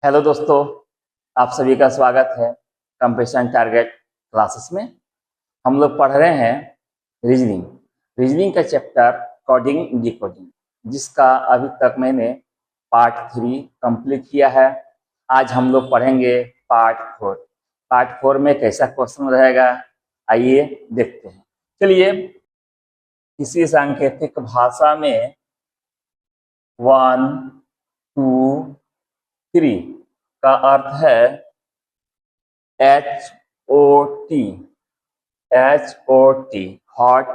Hello दोस्तों, आप सभी का स्वागत है कंपटीशन टारगेट क्लासेस में। हम लोग पढ़ रहे हैं रीजनिंग रीजनिंग का चैप्टर कोडिंग डिकोडिंग, जिसका अभी तक मैंने पार्ट 3 कंप्लीट किया है। आज हम लोग पढ़ेंगे पार्ट 4। पार्ट 4 में कैसा क्वेश्चन रहेगा, आइए देखते हैं। चलिए, किसी सांकेतिक भाषा में 1, 2, 3 का अर्थ है HOT, hot,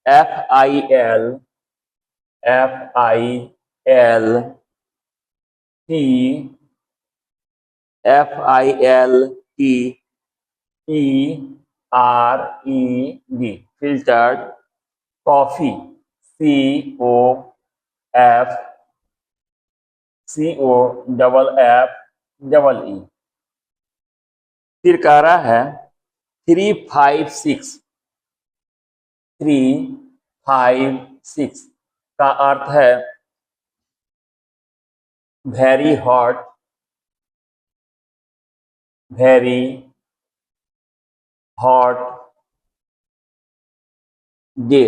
FIL, FILTERED, filtered, coffee, COFFE। फिर कह रहा है 356 का अर्थ है very hot, day,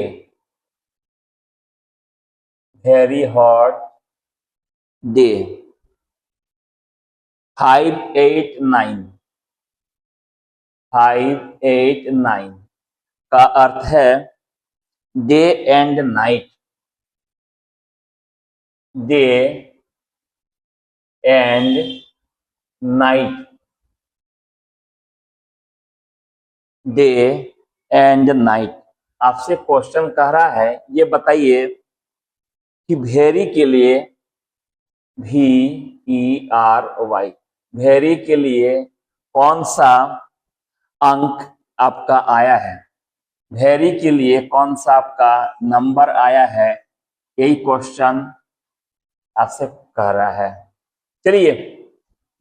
very hot day. 589 का अर्थ है डे एंड नाइट, आपसे क्वेश्चन कह रहा है, ये बताइए कि वेरी के लिए VERY, वेरी के लिए कौन सा अंक आपका आया है, वेरी के लिए कौन सा आपका नंबर आया है, यही क्वेश्चन आपसे कह रहा है। चलिए,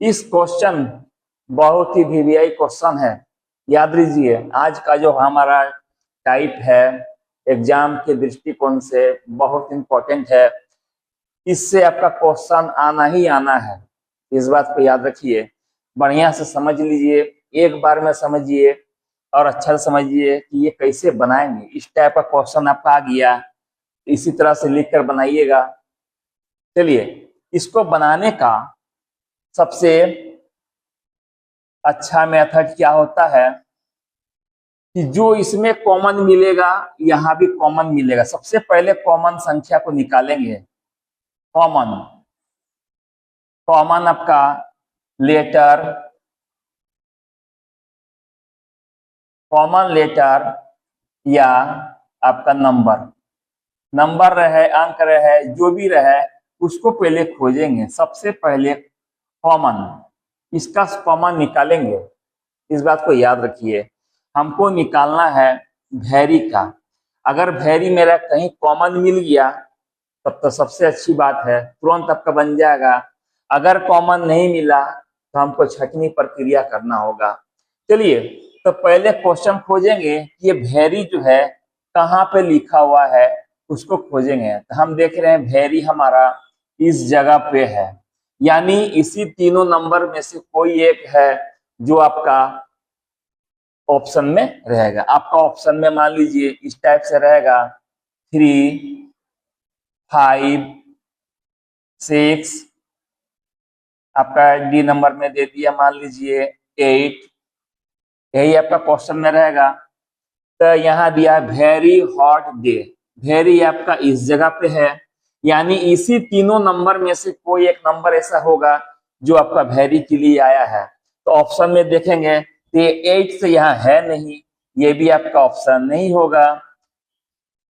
इस क्वेश्चन बहुत ही VVI क्वेश्चन है, याद लीजिए। आज का जो हमारा टाइप है एग्जाम के दृष्टिकोण से बहुत इंपॉर्टेंट है, इससे आपका क्वेश्चन आना ही आना है, इस बात को याद रखिए। बढ़िया से समझ लीजिए, एक बार में समझिए और अच्छा से समझिए कि ये कैसे बनाएंगे। इस टाइप का क्वेश्चन आपका आ गया, इसी तरह से लिख कर बनाइएगा। चलिए, इसको बनाने का सबसे अच्छा मेथड क्या होता है कि जो इसमें कॉमन मिलेगा यहाँ भी कॉमन मिलेगा। सबसे पहले कॉमन संख्या को निकालेंगे। कॉमन आपका लेटर या आपका नंबर रहे, अंक रहे, जो भी रहे उसको पहले खोजेंगे। सबसे पहले इसका कॉमन निकालेंगे, इस बात को याद रखिए। हमको निकालना है वेरी का। अगर वेरी मेरा कहीं कॉमन मिल गया तब तो सबसे अच्छी बात है, तुरंत आपका बन जाएगा। अगर कॉमन नहीं मिला तो हमको छंटनी प्रक्रिया करना होगा। चलिए, तो पहले क्वेश्चन खोजेंगे कि ये वेरी जो है कहाँ पे लिखा हुआ है, उसको खोजेंगे। तो हम देख रहे हैं वेरी हमारा इस जगह पे है, यानी इसी तीनों नंबर में से कोई एक है जो आपका ऑप्शन में रहेगा। आपका ऑप्शन में मान लीजिए इस टाइप से रहेगा 3, 5, 6, आपका डी नंबर में दे दिया मान लीजिए 8, यही आपका क्वेश्चन में रहेगा। तो यहाँ दिया वेरी हॉट डे, वेरी आपका इस जगह पे है, यानी इसी तीनों नंबर में से कोई एक नंबर ऐसा होगा जो आपका वेरी के लिए आया है। तो ऑप्शन में देखेंगे तो ये 8 से यहाँ है नहीं, ये भी आपका ऑप्शन नहीं होगा।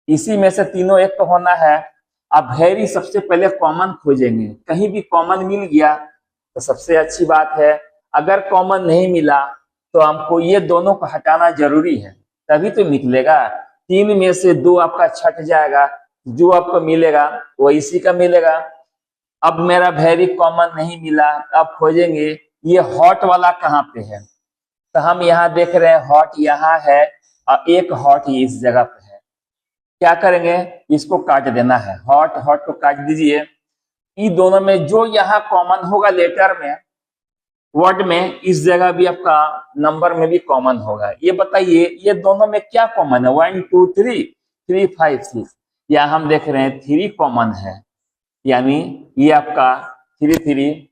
इसी में से तीनों एक तो होना है। अब वेरी सबसे पहले कॉमन खोजेंगे, कहीं भी कॉमन मिल गया तो सबसे अच्छी बात है। अगर कॉमन नहीं मिला तो हमको ये दोनों को हटाना जरूरी है, तभी तो निकलेगा। 3 में से 2 आपका छट जाएगा, जो आपको मिलेगा वो इसी का मिलेगा। अब मेरा वेरी कॉमन नहीं मिला, अब खोजेंगे ये हॉट वाला कहाँ पे है। तो हम यहाँ देख रहे हैं हॉट यहाँ है और एक हॉट इस जगह पे है। क्या करेंगे, इसको काट देना है, हॉट को काट दीजिए। इन दोनों में जो यहाँ कॉमन होगा लेटर में वर्ड में इस जगह भी आपका नंबर में भी कॉमन होगा। ये बताइए ये दोनों में क्या कॉमन है? 1 2 3 3 5 6, या हम देख रहे हैं 3 कॉमन है, यानी ये आपका 3 3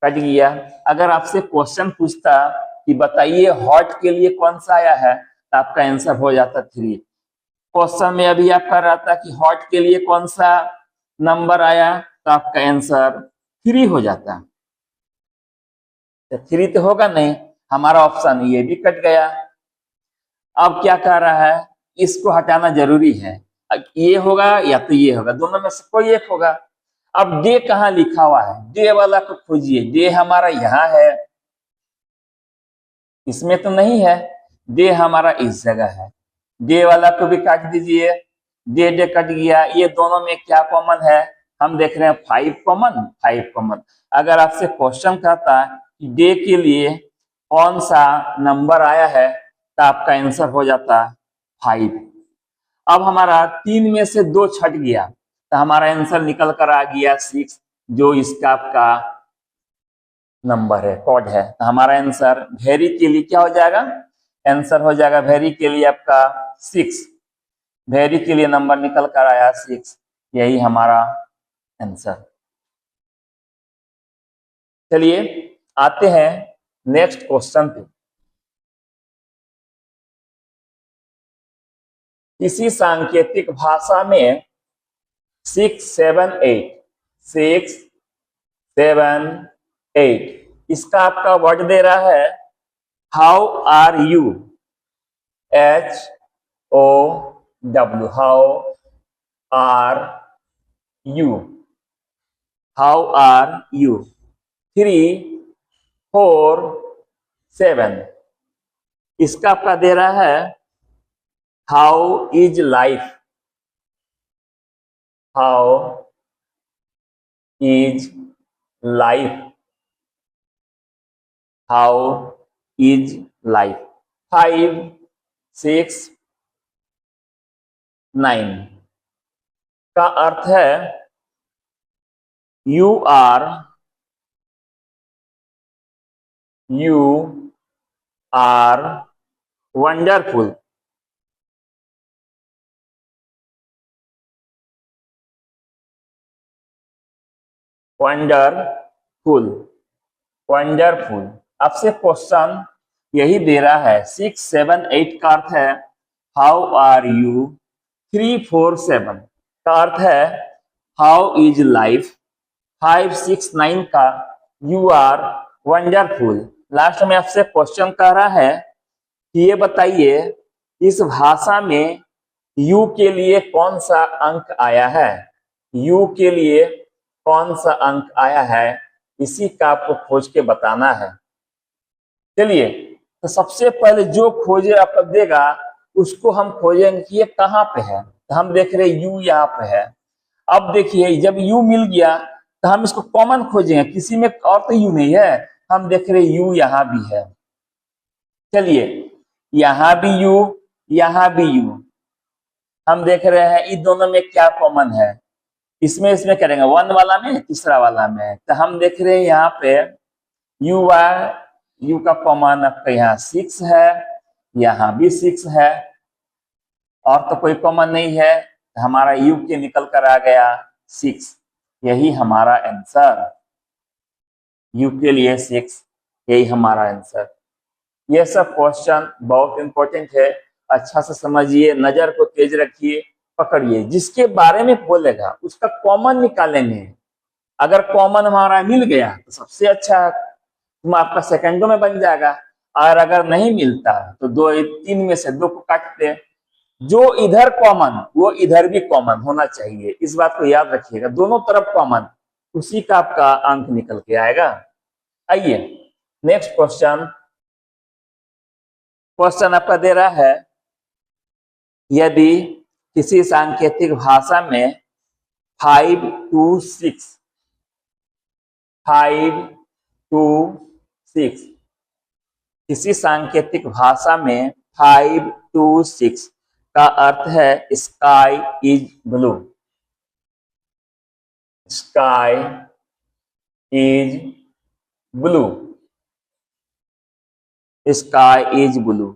कट गया। अगर आपसे क्वेश्चन पूछता कि बताइए हॉट के लिए कौन सा आया है, तो आपका आंसर हो जाता 3। क्वेश्चन में अभी आपका रहता कि हॉट के लिए कौन सा नंबर आया, तो आपका आंसर 3 हो जाता। तो 3 तो होगा नहीं, हमारा ऑप्शन ये भी कट गया। अब क्या कह रहा है, इसको हटाना जरूरी है। अब ये होगा या तो ये होगा, दोनों में से कोई एक होगा। अब डे कहाँ लिखा हुआ है? डे वाला को खोजिए। डे हमारा यहाँ है, इसमें तो नहीं है। डे हमारा इस जगह है, डे वाला को भी काट दीजिए। डे डे कट गया। ये दोनों में क्या कॉमन है? हम देख रहे हैं 5 कॉमन, 5 कॉमन। अगर आपसे क्वेश्चन कहता है कि डे के लिए कौन सा नंबर आया है, तो आपका आंसर हो जाता 5। अब हमारा 3 में से 2 छट गया, तो हमारा आंसर निकल कर आ गया 6, जो इसका आपका नंबर है, कोड है। तो हमारा आंसर वेरी के लिए क्या हो जाएगा? आंसर हो जाएगा वेरी के लिए आपका 6। वेरी के लिए नंबर निकल कर आया 6, यही हमारा आंसर। चलिए आते हैं नेक्स्ट क्वेश्चन पे। किसी सांकेतिक भाषा में 6 7 8 6 7 8, इसका आपका वर्ड दे रहा है how are you, HOW, how are you, how are you. 3 4 7, इसका आपका दे रहा है how is life, how is life, how is life. 5 6 9 का अर्थ है you are wonderful, wonderful, wonderful. आपसे क्वेश्चन यही दे रहा है। 6 7 8 का अर्थ है हाउ आर यू। 3 4 7 का अर्थ है हाउ इज लाइफ। 5 6 9 का यू आर वंडरफुल। लास्ट में आपसे क्वेश्चन कह रहा है कि ये बताइए इस भाषा में यू के लिए कौन सा अंक आया है, यू के लिए कौन सा अंक आया है, इसी का आपको खोज के बताना है। चलिए, तो सबसे पहले जो खोजे आपको देगा उसको हम खोजेंगे कि ये कहाँ पे है। तो हम देख रहे यू यहाँ पे है। अब देखिए जब यू मिल गया तो हम इसको कॉमन खोजेंगे, किसी में और तो यू नहीं है। हम देख रहे यू यहाँ भी है। चलिए, यहाँ भी यू, यहाँ भी यू। हम देख रहे हैं इन दोनों में क्या कॉमन है। इसमें करेंगे 1 वाला में, तीसरा वाला में। तो हम देख रहे हैं यहाँ पे यू का कॉमन आपका यहाँ 6 है, यहाँ भी 6 है, और तो कोई कॉमन नहीं है। हमारा यू के निकल कर आ गया 6, यही हमारा आंसर। यू के लिए 6, यही हमारा आंसर। ये सब क्वेश्चन बहुत इंपॉर्टेंट है, अच्छा से समझिए, नजर को तेज रखिए, पकड़िए। जिसके बारे में बोलेगा उसका कॉमन निकालेंगे। अगर कॉमन हमारा मिल गया तो सबसे अच्छा है, तुम आपका सेकंडों में बन जाएगा। और अगर नहीं मिलता तो 2 3 में से 2 को काटते। जो इधर कॉमन वो इधर भी कॉमन होना चाहिए, इस बात को याद रखिएगा। दोनों तरफ कॉमन, उसी का आपका अंक निकल के आएगा। आइए नेक्स्ट क्वेश्चन। क्वेश्चन आपका दे रहा है यदि किसी सांकेतिक भाषा में 5 2 6 5 2 6, किसी सांकेतिक भाषा में 5 2 6 का अर्थ है sky is blue, sky is blue. Sky is blue.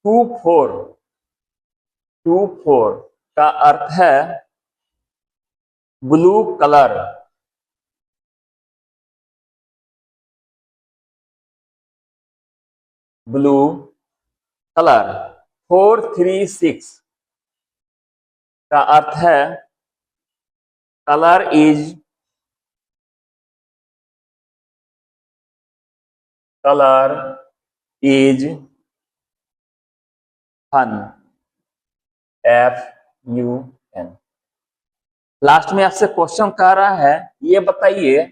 Two four, two four का अर्थ है ब्लू कलर। Blue colour. 436 का अर्थ है colour is, colour is fun. FUN। Last में आपसे क्वेश्चन कह रहा है, ये बताइए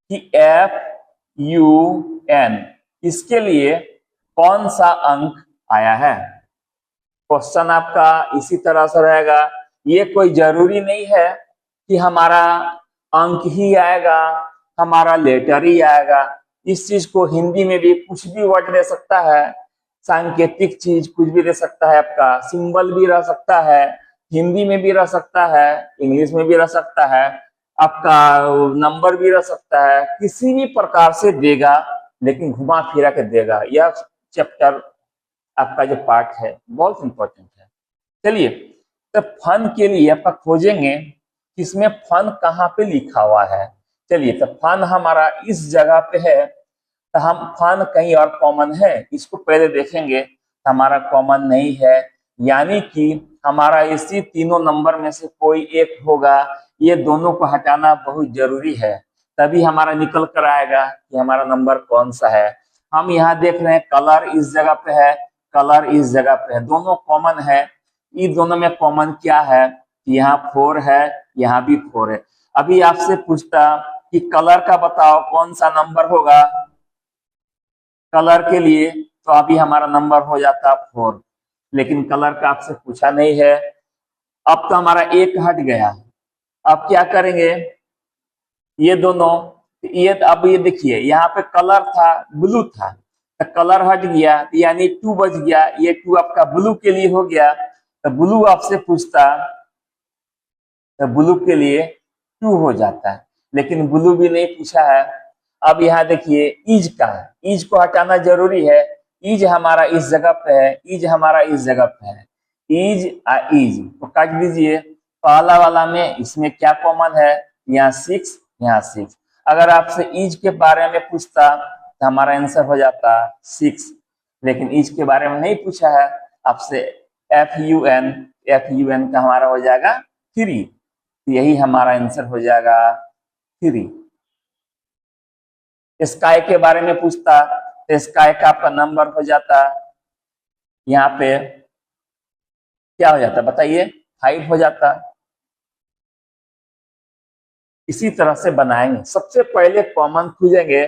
कि FUN इसके लिए कौन सा अंक आया है। क्वेश्चन आपका इसी तरह से रहेगा। ये कोई जरूरी नहीं है कि हमारा अंक ही आएगा, हमारा लेटर ही आएगा। इस चीज को हिंदी में भी कुछ भी वर्ड दे सकता है, सांकेतिक चीज कुछ भी दे सकता है, आपका सिंबल भी रह सकता है, हिंदी में भी रह सकता है, इंग्लिश में भी रह सकता है, आपका नंबर भी रह सकता है, किसी भी प्रकार से देगा, लेकिन घुमा फिरा के देगा। यह चैप्टर आपका जो पार्ट है बहुत इंपॉर्टेंट है। चलिए, तो फन के लिए आपका खोजेंगे इसमें फन कहाँ पे लिखा हुआ है। चलिए, तो फन हमारा इस जगह पे है, तो हम फन कहीं और कॉमन है इसको पहले देखेंगे। हमारा कॉमन नहीं है, यानी कि हमारा इसी तीनों नंबर में से कोई एक होगा। ये दोनों को हटाना बहुत जरूरी है, तभी हमारा निकल कर आएगा कि हमारा नंबर कौन सा है। हम यहाँ देख रहे हैं कलर इस जगह पे है, कलर इस जगह पे है, दोनों कॉमन है। इन दोनों में कॉमन क्या है, यहाँ 4 है, यहाँ भी 4 है। अभी आपसे पूछता कि कलर का बताओ कौन सा नंबर होगा कलर के लिए, तो अभी हमारा नंबर हो जाता 4, लेकिन कलर का आपसे पूछा नहीं है। अब तो हमारा एक हट गया। अब क्या करेंगे, ये दोनों, ये अब ये देखिए यहाँ पे कलर था, ब्लू था, तो कलर हट गया, यानी 2 बच गया। ये 2 आपका ब्लू के लिए हो गया, तो ब्लू आपसे पूछता तो ब्लू के लिए 2 हो जाता है, लेकिन ब्लू भी नहीं पूछा है। अब यहाँ देखिए इज का, इज को हटाना जरूरी है। इज हमारा इस जगह पे है, इज हमारा इस जगह पे है, इज इज तो काट दीजिए। पहला वाला में इसमें क्या कॉमन है, यहाँ 6, यहाँ 6। अगर आपसे इज के बारे में पूछता तो हमारा आंसर हो जाता 6, लेकिन इज के बारे में नहीं पूछा है आपसे। FUN, FUN का हमारा हो जाएगा 3, यही हमारा आंसर हो जाएगा 3। स्काई के बारे में पूछता तो स्काई का आपका नंबर हो जाता, यहाँ पे क्या हो जाता बताइए, 5 हो जाता। इसी तरह से बनाएंगे, सबसे पहले कॉमन खोजेंगे,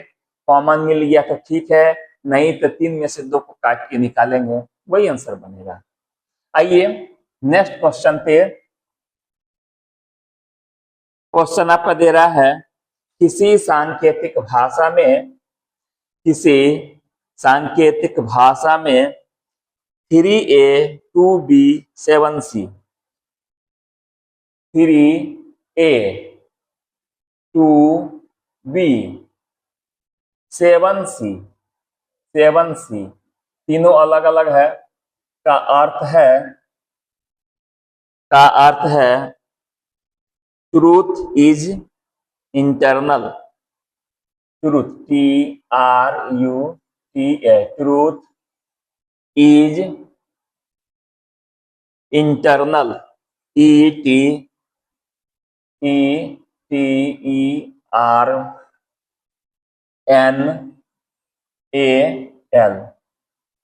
कॉमन मिल गया तो ठीक है, नहीं तो 3 में से 2 को काट के निकालेंगे, वही आंसर बनेगा। आइए नेक्स्ट क्वेश्चन पे। क्वेश्चन आपका दे रहा है, किसी सांकेतिक भाषा में, किसी सांकेतिक भाषा में 3A 2B 7C, 3A 2B 7C, 7C तीनों अलग अलग है। का अर्थ है, का अर्थ है truth is internal. Truth, TRUTA, truth is internal, ETERNAL।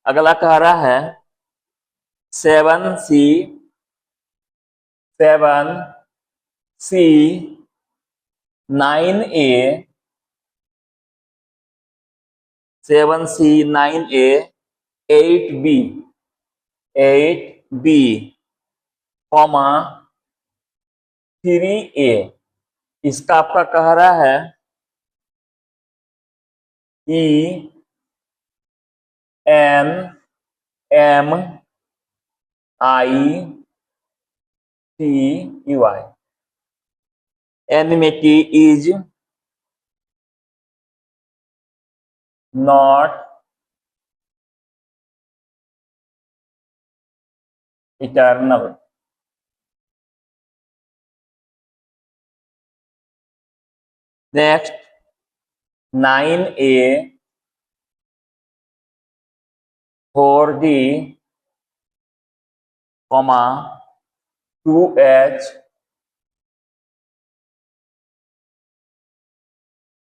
अगला कह रहा है 7C, 9A, 7C 9A 8B, 8B, 3A। इसका आपका कह रहा है ENMITY, enmity is not eternal. Next 9A 4D, 2H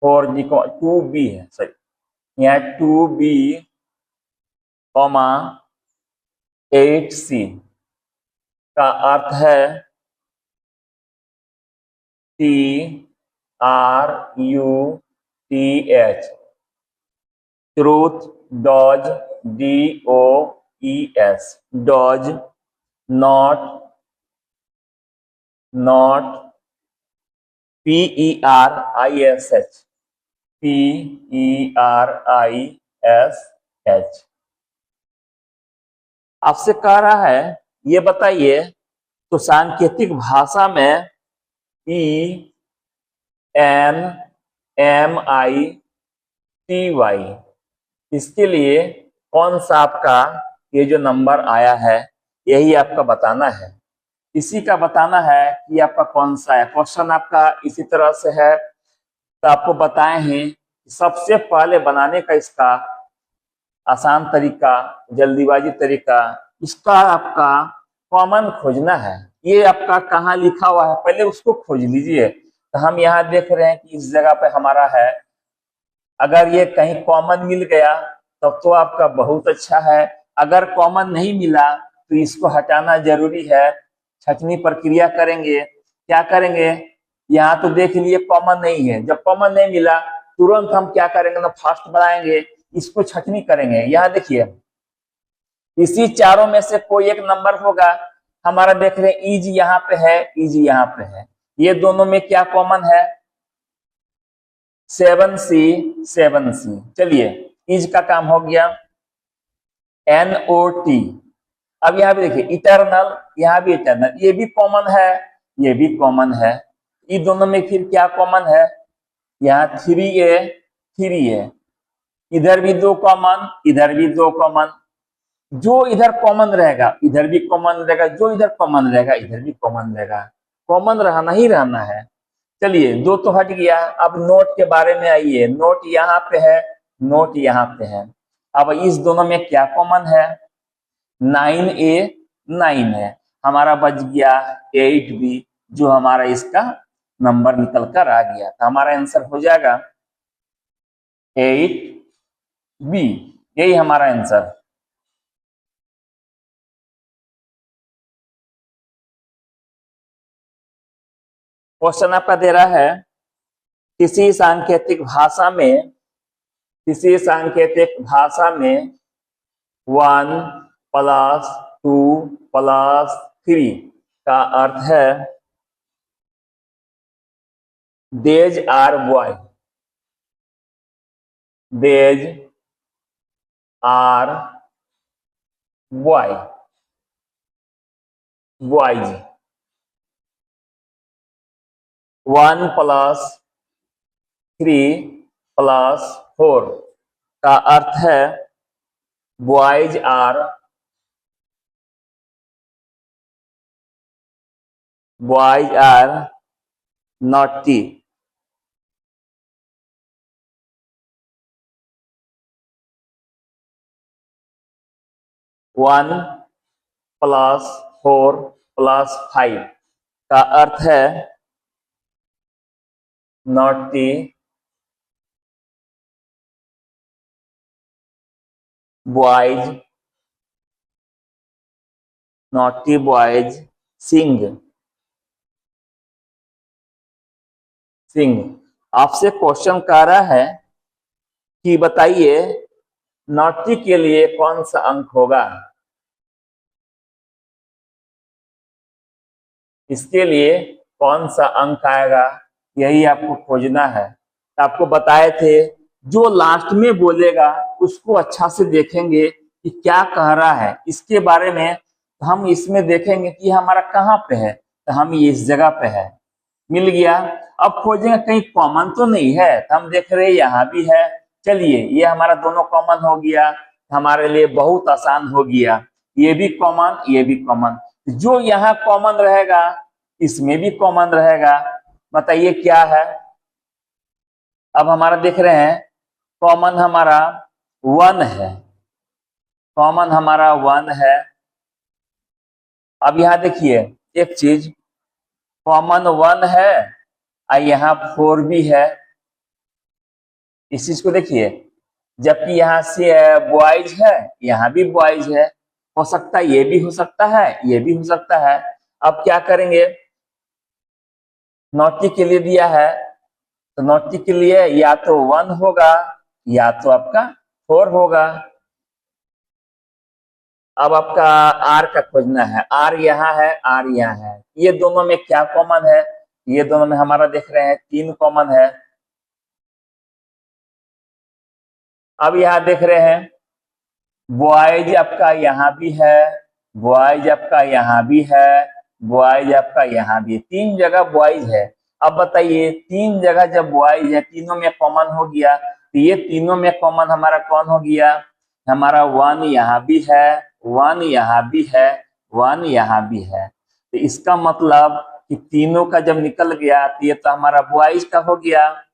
4G, 2B है, सॉरी यहाँ 2B, 8C का अर्थ है TRUTH, truth, does, DOES, does, not, PERISH, PERISH। आपसे कह रहा है ये बताइए तो सांकेतिक भाषा में ENMITY, इसके लिए कौन सा आपका ये जो नंबर आया है यही आपका बताना है, इसी का बताना है कि आपका कौन सा है। क्वेश्चन आपका इसी तरह से है, तो आपको बताए हैं सबसे पहले बनाने का इसका आसान तरीका, जल्दीबाजी तरीका, इसका आपका कॉमन खोजना है। ये आपका कहाँ लिखा हुआ है पहले उसको खोज लीजिए। तो हम यहाँ देख रहे हैं कि इस जगह पे हमारा है, अगर ये कहीं कॉमन मिल गया तब तो आपका बहुत अच्छा है, अगर कॉमन नहीं मिला तो इसको हटाना जरूरी है। छंटनी प्रक्रिया करेंगे, क्या करेंगे, यहाँ तो देख लिए कॉमन नहीं है, जब कॉमन नहीं मिला तुरंत हम क्या करेंगे ना, फास्ट बनाएंगे, इसको छंटनी करेंगे। यहाँ देखिए इसी चारों में से कोई एक नंबर होगा हमारा, देख रहे हैं ईज यहाँ पे है, ईज यहाँ पे है, ये दोनों में क्या कॉमन है, 7C। चलिए ईज का काम हो गया। NOT, अब यहाँ भी देखिए इटर्नल, यहाँ भी इटर्नल, ये भी कॉमन है, ये भी कॉमन है, ये दोनों में फिर क्या कॉमन है, यहाँ 3A, इधर भी 2 कॉमन, इधर भी 2 कॉमन, जो इधर कॉमन रहेगा इधर भी कॉमन रहेगा, जो इधर कॉमन रहेगा इधर भी कॉमन रहेगा, कॉमन रहना ही रहना है। चलिए 2 तो हट गया, अब नोट के बारे में आइए। नोट यहाँ पे है, नोट यहाँ पे है, अब इस दोनों में क्या कॉमन है, 9A 9 है, हमारा बच गया 8B, जो हमारा इसका नंबर निकल कर आ गया, तो हमारा आंसर हो जाएगा 8B, यही हमारा आंसर। क्वेश्चन आपका दे रहा है किसी सांकेतिक भाषा में 1 + 2 + 3 का अर्थ है these are boy, these are boy, boys. 1 + 3 + 4 का अर्थ है बॉयज आर नॉटी। 1 + 4 + 5 का अर्थ है नॉटी, बॉयज, नॉटी बॉयज सिंग। आपसे क्वेश्चन कह रहा है कि बताइए नॉटी के लिए कौन सा अंक होगा, इसके लिए कौन सा अंक आएगा यही आपको खोजना है। तो आपको बताए थे जो लास्ट में बोलेगा उसको अच्छा से देखेंगे कि क्या कह रहा है, इसके बारे में हम इसमें देखेंगे कि हमारा कहाँ पे है, तो हम इस जगह पे है, मिल गया। अब खोजेंगे कहीं कॉमन तो नहीं है, तो हम देख रहे हैं यहाँ भी है। चलिए ये हमारा दोनों कॉमन हो गया, हमारे लिए बहुत आसान हो गया। ये भी कॉमन, ये भी कॉमन। जो यहाँ कॉमन रहेगा इसमें भी कॉमन रहेगा। बताइए क्या है? अब हमारा देख रहे हैं कॉमन हमारा 1 है, कॉमन हमारा 1 है। अब यहाँ देखिए एक चीज, कॉमन 1 है और यहाँ 4 भी है। इस चीज को देखिए, जबकि यहाँ से बॉयज है, यहाँ भी बॉयज है। हो सकता है ये भी हो सकता है, ये भी हो सकता है। अब क्या करेंगे? नॉटी के लिए दिया है तो नॉटी के लिए या तो 1 होगा या तो आपका 4 होगा। अब आपका आर का खोजना है। आर यहाँ है, आर यहाँ है। ये दोनों में क्या कॉमन है? ये दोनों में हमारा देख रहे हैं 3 कॉमन है। अब यहाँ देख रहे हैं बॉयज आपका यहाँ भी है, बॉयज आपका यहाँ भी है, बॉयज आपका यहाँ भी है। 3 जगह बॉयज है। अब बताइए 3 जगह जब बॉयज है, तीनों में कॉमन हो गया, तो ये तीनों में कॉमन हमारा कौन हो गया? हमारा 1 यहाँ भी है, 1 यहाँ भी है, 1 यहाँ भी है। तो इसका मतलब कि तीनों का जब निकल गया तो ये तो हमारा बॉयज का हो गया,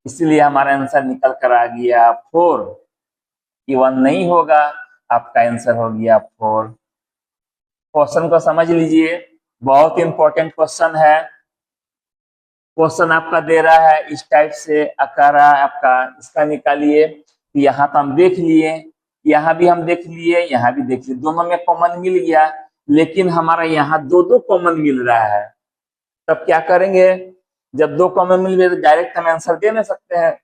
इसलिए हमारा आंसर निकल कर आ गया 4। ये 1 नहीं होगा, आपका आंसर हो गया 4। क्वेश्चन को समझ लीजिए, बहुत इंपॉर्टेंट क्वेश्चन है। क्वेश्चन आपका दे रहा है इस टाइप से, आकार आपका इसका निकालिए। तो यहाँ तो हम देख लिए, यहाँ भी हम देख लिए, यहाँ भी देख लिए, दोनों में कॉमन मिल गया। लेकिन हमारा यहाँ 2 कॉमन मिल रहा है। तब क्या करेंगे? जब 2 कॉमन मिल गए तो डायरेक्ट हम आंसर दे नहीं सकते हैं।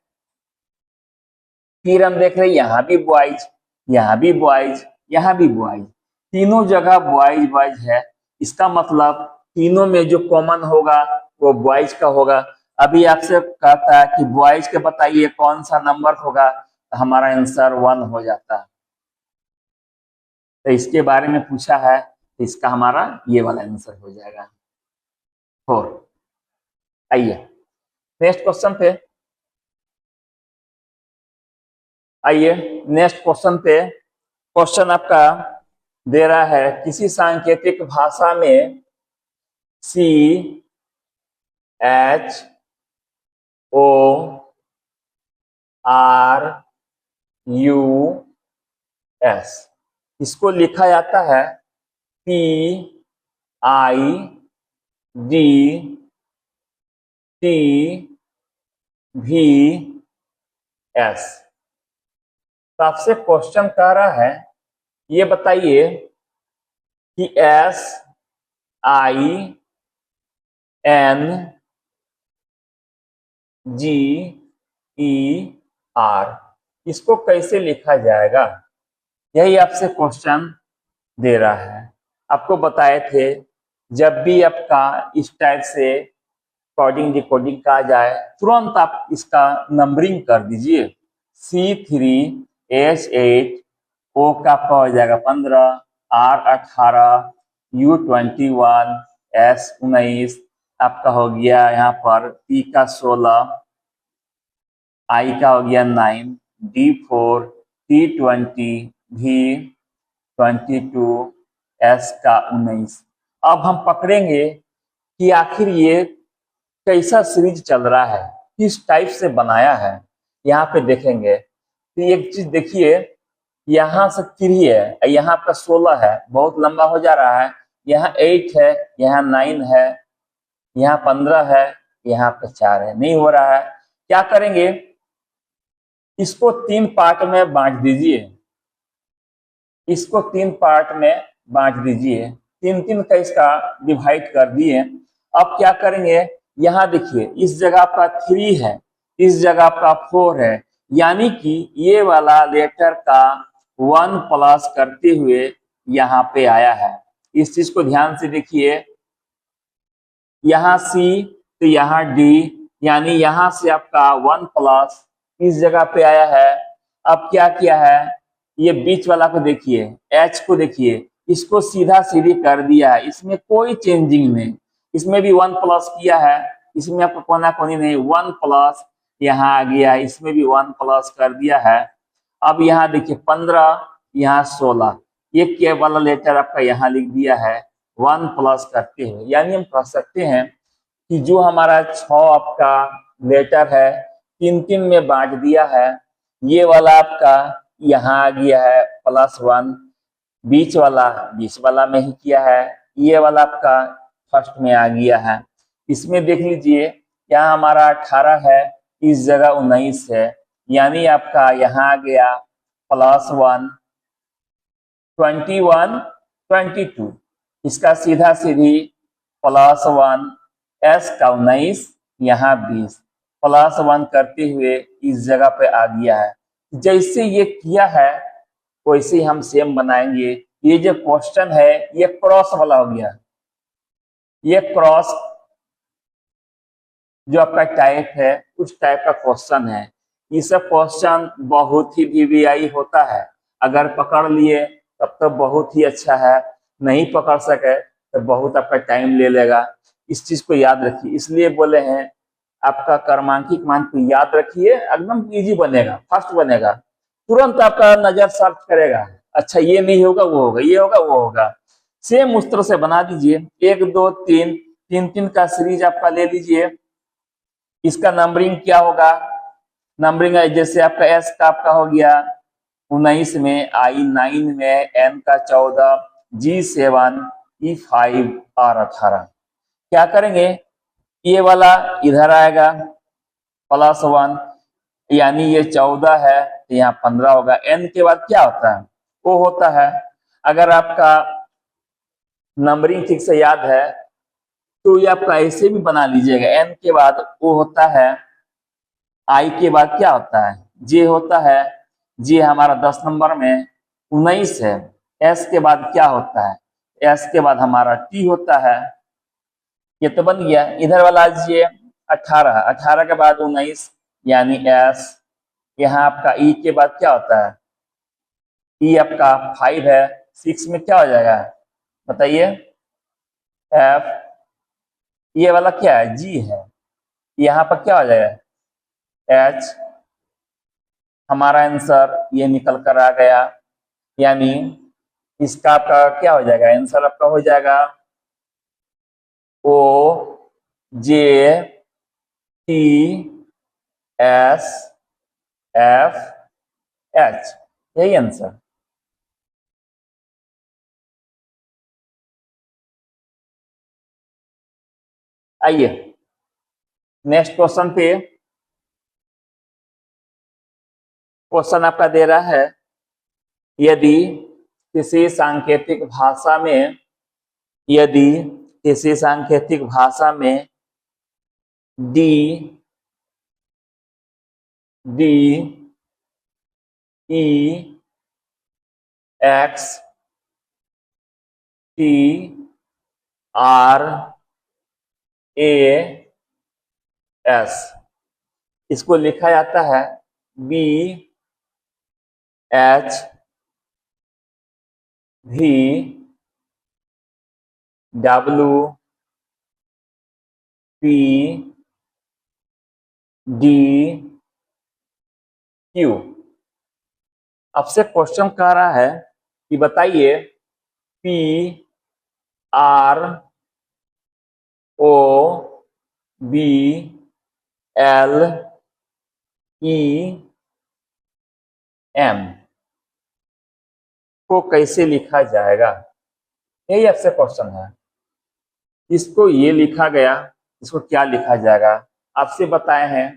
फिर हम देख रहे हैं यहाँ भी बॉयज, यहाँ भी बॉयज, यहाँ भी बॉयज, तीनों जगह बॉयज बॉयज है। इसका मतलब तीनों में जो कॉमन होगा वो बॉयज का होगा। अभी आपसे कहता है कि बॉयज के बताइए कौन सा नंबर होगा, तो हमारा आंसर 1 हो जाता है। तो इसके बारे में पूछा है, तो इसका हमारा ये वाला आंसर हो जाएगा 4। आइए नेक्स्ट क्वेश्चन पे, आइए नेक्स्ट क्वेश्चन पे। क्वेश्चन आपका दे रहा है किसी सांकेतिक भाषा में CHOOS इसको लिखा जाता है PIDTVS। तो आपसे क्वेश्चन कह रहा है ये बताइए कि SINGER इसको कैसे लिखा जाएगा? यही आपसे क्वेश्चन दे रहा है। आपको बताए थे जब भी आपका इस टाइप से कोडिंग डिकोडिंग का जाए, तुरंत आप इसका नंबरिंग कर दीजिए। C3H8 O का आपका हो जाएगा 15, R18, U21, S19 आपका हो गया यहाँ पर, P का 16, I का हो गया 9, D4, T20, V22, S का 19। अब हम पकड़ेंगे कि आखिर ये कैसा सीरीज चल रहा है, किस टाइप से बनाया है। यहाँ पे देखेंगे तो एक चीज देखिए, यहाँ से 3 है, यहाँ आपका 16 है, बहुत लंबा हो जा रहा है। यहाँ 8 है, यहाँ 9 है, यहाँ 15 है, यहाँ पे 4 है, नहीं हो रहा है। क्या करेंगे? इसको 3 पार्ट में बांट दीजिए, इसको 3 पार्ट में बांट दीजिए, 3 का इसका डिवाइड कर दिए। अब क्या करेंगे? यहाँ देखिए इस जगह आपका 3 है, इस जगह आपका 4 है, यानी कि ये वाला लेटर का 1 प्लस करते हुए यहाँ पे आया है। इस चीज को ध्यान से देखिए, यहाँ C तो यहाँ D, यानी यहाँ से आपका 1 प्लस इस जगह पे आया है। अब क्या किया है? ये बीच वाला को देखिए, H को देखिए, इसको सीधा सीधी कर दिया है, इसमें कोई चेंजिंग नहीं। इसमें भी 1 प्लस किया है, इसमें आपको कोना कोनी नहीं, 1 प्लस यहाँ आ गया, इसमें भी 1 प्लस कर दिया है। अब यहाँ देखिए 15, यहाँ 16, ये के वाला लेटर आपका यहाँ लिख दिया है 1 प्लस करते हुए, यानी हम कह सकते हैं कि जो हमारा 6 आपका लेटर है 3 में बांट दिया है, ये वाला आपका यहाँ आ गया है +1, बीच वाला में ही किया है, ये वाला आपका फर्स्ट में आ गया है। इसमें देख लीजिए यहाँ हमारा 18 है, इस जगह 19 है, यानी आपका यहाँ आ गया +1 21 22, इसका सीधा सीधी +1 s का 19 यहाँ 20 +1 करते हुए इस जगह पे आ गया है। जैसे ये किया है वैसे ही हम सेम बनाएंगे। ये जो क्वेश्चन है ये क्रॉस वाला हो गया, ये क्रॉस जो आपका टाइप है उस टाइप का क्वेश्चन है। ये सब क्वेश्चन बहुत ही वीवीआई होता है, अगर पकड़ लिए तब तो बहुत ही अच्छा है, नहीं पकड़ सके तो बहुत आपका टाइम ले लेगा। इस चीज को याद रखिए, इसलिए बोले हैं आपका क्रमांकित मान को याद रखिए, एकदम इजी बनेगा, फास्ट बनेगा, तुरंत आपका नजर सर्च करेगा, अच्छा ये नहीं होगा वो होगा, ये होगा वो होगा। सेम उस तरह से बना दीजिए, 1 2 3 3 का सीरीज आपका ले लीजिए। इसका नंबरिंग क्या होगा, नंबरिंग जैसे आपका एस का आपका हो गया 19 में, आई 9 में, एन का 14, जी 7, ई 5 और 18। क्या करेंगे, ये वाला इधर आएगा +1, यानी ये 14 है तो यहाँ 15 होगा। एन के बाद क्या होता है, वो होता है, अगर आपका नंबरिंग ठीक से याद है तो ये आपका ऐसे भी बना लीजिएगा, एन के बाद वो होता है, आई के बाद क्या होता है, जे होता है, जे हमारा 10 नंबर में 19 है, एस के बाद क्या होता है, एस के बाद हमारा टी होता है, ये तो बन गया। इधर वाला ये 18, 18 के बाद 19 यानी एस, यहाँ आपका ई के बाद क्या होता है, ई आपका 5 है, 6 में क्या हो जाएगा बताइए, एफ, ये वाला क्या है, जी है, यहाँ पर क्या हो जाएगा एच। हमारा आंसर ये निकल कर आ गया, यानी इसका आपका क्या हो जाएगा, आंसर आपका हो जाएगा ओ जे टी एस एफ एच, यही आंसर। आइए नेक्स्ट क्वेश्चन पे, क्वेश्चन आपका दे रहा है, यदि किसी सांकेतिक भाषा में, यदि किसी सांकेतिक भाषा में D D E X T R A S, इसको लिखा जाता है बी एच भी डब्ल्यू पी डी क्यू। आपसे क्वेश्चन कह रहा है कि बताइए P R O B L E M को कैसे लिखा जाएगा, यही आपसे क्वेश्चन है। इसको ये लिखा गया, इसको क्या लिखा जाएगा, आपसे बताए हैं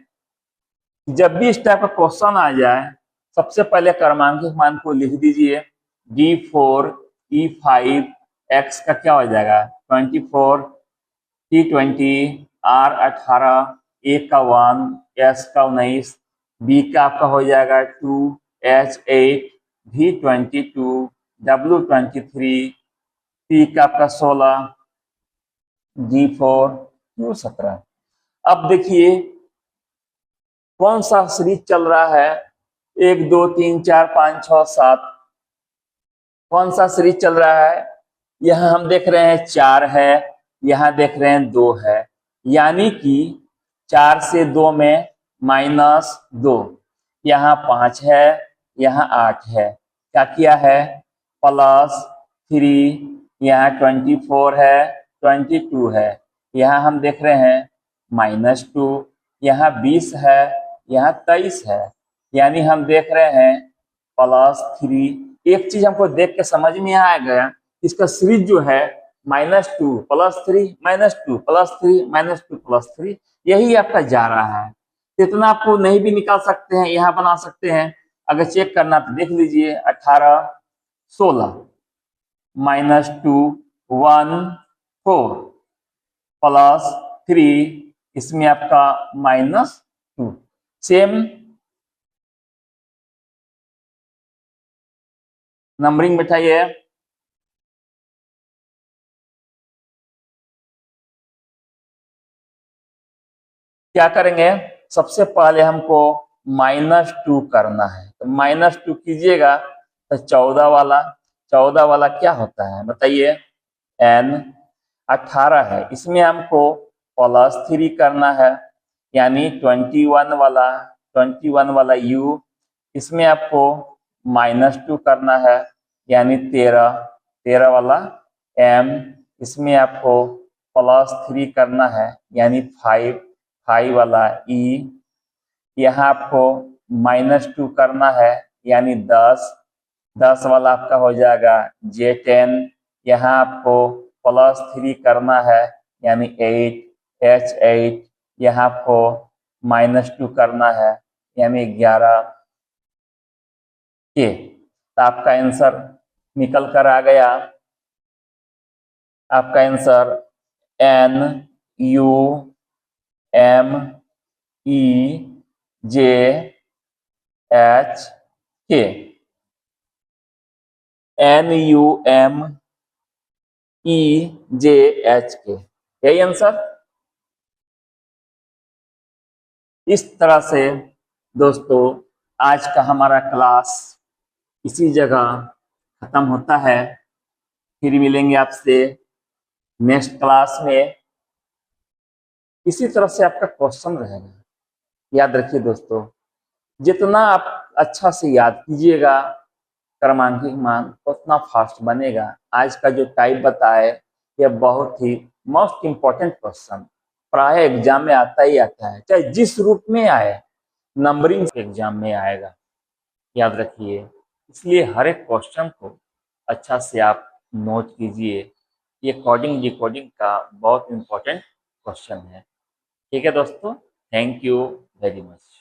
जब भी इस टाइप का क्वेश्चन आ जाए सबसे पहले क्रमांकित मान को लिख दीजिए, D4 E5 X का क्या हो जाएगा 24, T20 R18, A का 1, S का 19, B का आपका हो जाएगा 2, H8, V22, W23, P का आपका 16, G4 Q17। अब देखिए कौन सा सीरीज चल रहा है, 1 2 3 4 5 6 7, कौन सा सीरीज चल रहा है, यहाँ हम देख रहे हैं 4 है, यहाँ देख रहे हैं 2 है, यानी कि 4 से 2 में -2, यहाँ 5 है, यहाँ 8 है, क्या किया है +3, यहाँ 24 है, 22 है, यहाँ हम देख रहे हैं -2, यहाँ 20 है, यहाँ 23 है, यानी हम देख रहे हैं +3। एक चीज हमको देख के समझ में आ गया, इसका सीरीज जो है -2 +3 -2 +3 -2 +3, यही आपका जा रहा है। इतना आपको नहीं भी निकाल सकते हैं, यहाँ बना सकते हैं। अगर चेक करना तो देख लीजिए 18 16 -2 1 4 +3, इसमें आपका -2। सेम नंबरिंग बैठाइए। क्या करेंगे, सबसे पहले हमको -2 करना है, तो -2 कीजिएगा तो 14 वाला क्या होता है बताइए, n 18 है, इसमें हमको +3 करना है, यानी 21 वाला u, इसमें आपको -2 करना है, यानी 13 वाला m, इसमें आपको +3 करना है, यानी 5 वाला e, यहाँ आपको -2 करना है, यानी 10 वाला आपका हो जाएगा J10, यहाँ आपको +3 करना है, यानी 8 H8, यहाँ आपको -2 करना है, यानी 11 के। तो आपका आंसर निकल कर आ गया, आपका आंसर NUMEJH NUMEJH, यही आंसर। इस तरह से दोस्तों आज का हमारा क्लास इसी जगह खत्म होता है। फिर मिलेंगे आपसे नेक्स्ट क्लास में। इसी तरह से आपका क्वेश्चन रहेगा, याद रखिए दोस्तों, जितना आप अच्छा से याद कीजिएगा क्रमांकित मान, उतना फास्ट बनेगा। आज का जो टाइप बताए यह बहुत ही मोस्ट इम्पोर्टेंट क्वेश्चन प्राय एग्जाम में आता ही आता है, चाहे जिस रूप में आए, नंबरिंग एग्जाम में आएगा, याद रखिए। इसलिए हर एक क्वेश्चन को अच्छा से आप नोट कीजिए, ये कोडिंग डिकोडिंग का बहुत इम्पोर्टेंट क्वेश्चन है। ठीक है दोस्तों, थैंक यू वेरी मच।